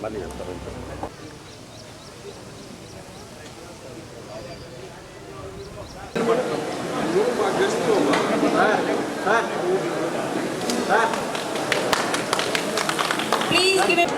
మళ్ళీ చేస్తారు Please give it.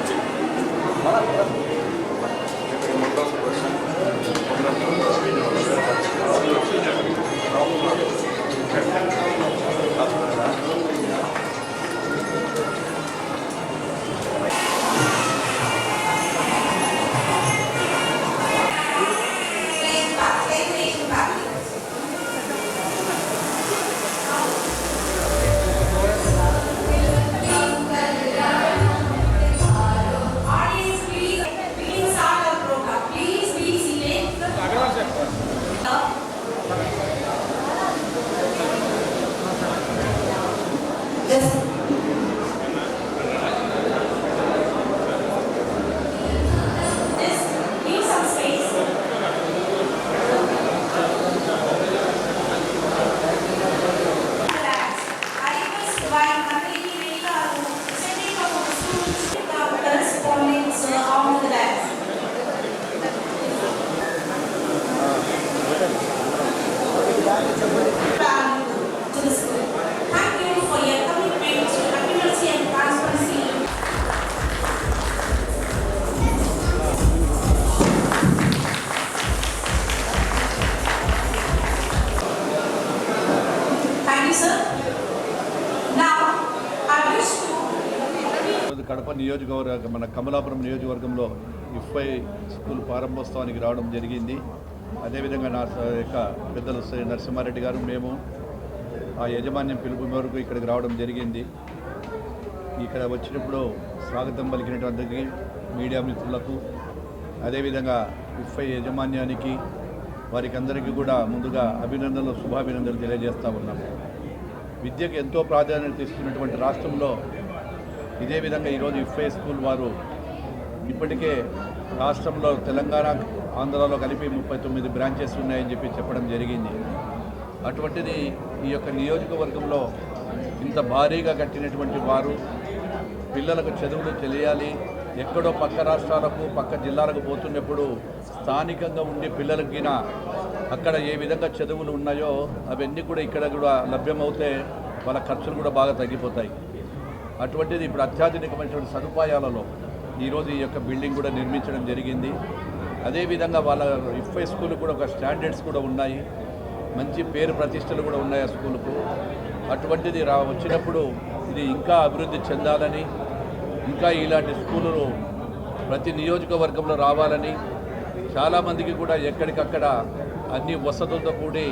Kadapa నియోజకవర్గ మన కమలాపురం నియోజకవర్గంలో ఇఫ్ఐ స్కూల్ ప్రారంభోత్సవానికి రావడం జరిగింది. అదేవిధంగా నా యొక్క పెద్దలు శ్రీ నరసింహారెడ్డి గారు మేము ఆ యాజమాన్యం పిలుపు మేరకు ఇక్కడికి రావడం జరిగింది. ఇక్కడ వచ్చినప్పుడు స్వాగతం పలికినటువంటి మీడియా మిత్రులకు అదేవిధంగా ఇఫ్ఐ యాజమాన్యానికి వారికి అందరికీ కూడా ముందుగా అభినందనలు శుభాభినందనలు తెలియజేస్తూ ఉన్నాము. విద్యకు ఎంతో ప్రాధాన్యత ఇస్తున్నటువంటి రాష్ట్రంలో ఇదే విధంగా ఈరోజు ఇఫ్ఐ స్కూల్ వారు ఇప్పటికే రాష్ట్రంలో తెలంగాణ ఆంధ్రాలో కలిపి 39 బ్రాంచెస్ ఉన్నాయని చెప్పడం జరిగింది. అటువంటిది ఈ యొక్క నియోజకవర్గంలో ఇంత భారీగా కట్టినటువంటి వారు పిల్లలకు చదువులు తెలియాలి, ఎక్కడో పక్క రాష్ట్రాలకు పక్క జిల్లాలకు పోతున్నప్పుడు స్థానికంగా ఉండి పిల్లలకి అక్కడ ఏ విధంగా చదువులు ఉన్నాయో అవన్నీ కూడా ఇక్కడ కూడా లభ్యమవుతే వాళ్ళ ఖర్చులు కూడా బాగా తగ్గిపోతాయి. అటువంటిది ఇప్పుడు అత్యాధునికమైనటువంటి సదుపాయాలలో ఈరోజు ఈ యొక్క బిల్డింగ్ కూడా నిర్మించడం జరిగింది. అదేవిధంగా వాళ్ళ ఇఫ్ఐ స్కూల్ కూడా ఒక స్టాండర్డ్స్ కూడా ఉన్నాయి, మంచి పేరు ప్రతిష్టలు కూడా ఉన్నాయి ఆ స్కూలుకు. అటువంటిది వచ్చినప్పుడు ఇది ఇంకా అభివృద్ధి చెందాలని, ఇంకా ఇలాంటి స్కూలులు ప్రతి నియోజకవర్గంలో రావాలని, చాలామందికి కూడా ఎక్కడికక్కడ అన్ని వసతులతో కూడి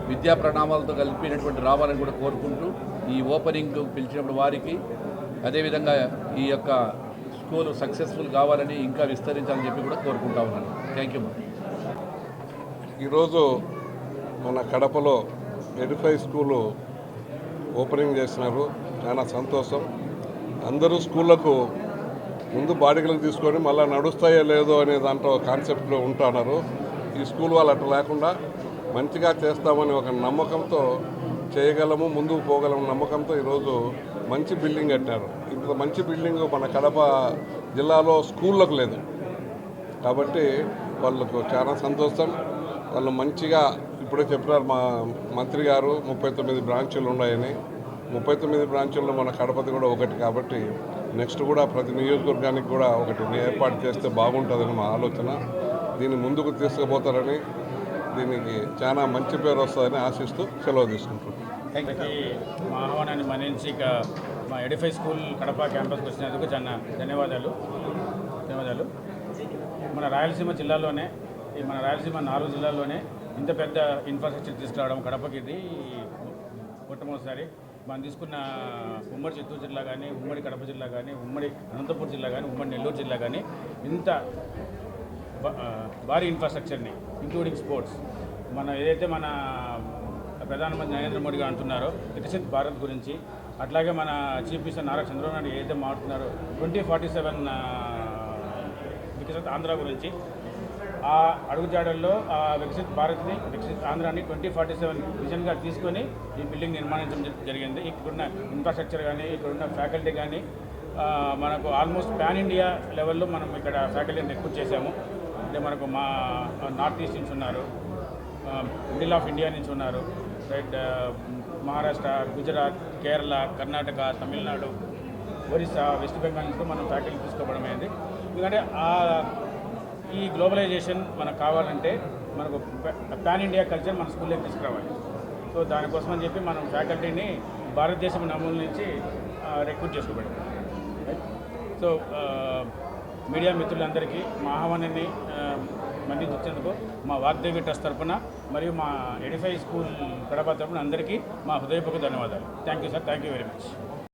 విద్యా ప్రణామాలతో కలిపినటువంటి రావాలని కూడా కోరుకుంటూ ఈ ఓపెనింగ్ పిలిచినప్పుడు వారికి అదేవిధంగా ఈ యొక్క స్కూల్ సక్సెస్ఫుల్ కావాలని ఇంకా విస్తరించాలని చెప్పి కూడా కోరుకుంటా ఉన్నాను. Thank you. ఈరోజు మన కడపలో ఎడిఫై స్కూలు ఓపెనింగ్ చేసినారు. చాలా సంతోషం. అందరూ స్కూళ్ళకు ముందు బాడిగలకు తీసుకొని మళ్ళీ నడుస్తాయో లేదో అనే దాంట్లో కాన్సెప్ట్లో ఉంటున్నారు. ఈ స్కూల్ వాళ్ళు అట్లా లేకుండా మంచిగా చేస్తామని ఒక నమ్మకంతో చేయగలము, ముందుకు పోగలము నమ్మకంతో ఈరోజు మంచి బిల్డింగ్ కట్టినారు. ఇంత మంచి బిల్డింగ్ మన కడప జిల్లాలో స్కూళ్ళకు లేదు కాబట్టి వాళ్ళకు చాలా సంతోషం. వాళ్ళు మంచిగా ఇప్పుడే చెప్పినారు మా మంత్రి గారు 39 బ్రాంచులు ఉన్నాయని. 39 బ్రాంచుల్లో మన కడపది కూడా ఒకటి కాబట్టి నెక్స్ట్ కూడా ప్రతి నియోజకవర్గానికి కూడా ఒకటి ఏర్పాటు చేస్తే బాగుంటుందని మా ఆలోచన. దీన్ని ముందుకు తీసుకుపోతారని, దీనికి చాలా మంచి పేరు వస్తుందని ఆశిస్తూ సెలవు తీసుకుంటున్నాను. మా ఆహ్వానాన్ని మన్నించి ఇక మా ఎడిఫై స్కూల్ కడప క్యాంపస్కి వచ్చినందుకు చాలా ధన్యవాదాలు. మన రాయలసీమ జిల్లాలోనే మన రాయలసీమ 4 జిల్లాల్లోనే ఇంత పెద్ద ఇన్ఫ్రాస్ట్రక్చర్ తీసుకురావడం కడపకి ఇది మొట్టమొదటిసారి. మనం తీసుకున్న ఉమ్మడి చిత్తూరు జిల్లా కానీ, ఉమ్మడి కడప జిల్లా కానీ, ఉమ్మడి అనంతపురం జిల్లా కానీ, ఉమ్మడి నెల్లూరు జిల్లా కానీ ఇంత భారీ ఇన్ఫ్రాస్ట్రక్చర్ని ఇంక్లూడింగ్ స్పోర్ట్స్ మన ఏదైతే మన ప్రధానమంత్రి నరేంద్ర మోడీ గారు అంటున్నారో వికసిత్ భారత్ గురించి అట్లాగే మన చీఫ్ మినిస్టర్ నారా చంద్రబాబు నాయుడు ఏదైతే మాట్లాడుతున్నారో 2047 వికసిత్ ఆంధ్ర గురించి, ఆ అడుగుజాడల్లో ఆ వికసిత్ భారత్ని, వికసిత్ ఆంధ్రాని 2047 విజన్గా తీసుకొని ఈ బిల్డింగ్ నిర్మాణించడం జరిగింది. ఇక్కడున్న ఇన్ఫ్రాస్ట్రక్చర్ కానీ, ఇక్కడున్న ఫ్యాకల్టీ కానీ మనకు ఆల్మోస్ట్ పాన్ ఇండియా లెవెల్లో మనం ఇక్కడ ఫ్యాకల్టీని రిక్రూట్ చేశాము. అంటే మనకు మా నార్త్ ఈస్ట్ నుంచి ఉన్నారు, మిడిల్ ఆఫ్ ఇండియా నుంచి ఉన్నారు, రైట్, మహారాష్ట్ర, గుజరాత్, కేరళ, కర్ణాటక, తమిళనాడు, ఒరిస్సా, వెస్ట్ బెంగాల్ నుంచి మనం ఫ్యాకల్టీ తీసుకోవడం అయింది. ఎందుకంటే ఈ గ్లోబలైజేషన్ మనకు కావాలంటే మనకు పాన్ ఇండియా కల్చర్ మన స్కూల్లోకి తీసుకురావాలి. సో దానికోసం అని చెప్పి మనం ఫ్యాకల్టీని భారతదేశం నమూల నుంచి రిక్రూట్ చేసుకోబడి. సో మీడియా మిత్రులందరికీ మా ఆహ్వానాన్ని మళ్ళీ ఇచ్చేందుకు మా వాగ్దేవి ట్రస్ట్ తరఫున మరియు మా ఎడిఫై స్కూల్ కడప తరఫున అందరికీ మా హృదయపూర్వక ధన్యవాదాలు. Thank you sir, thank you very much.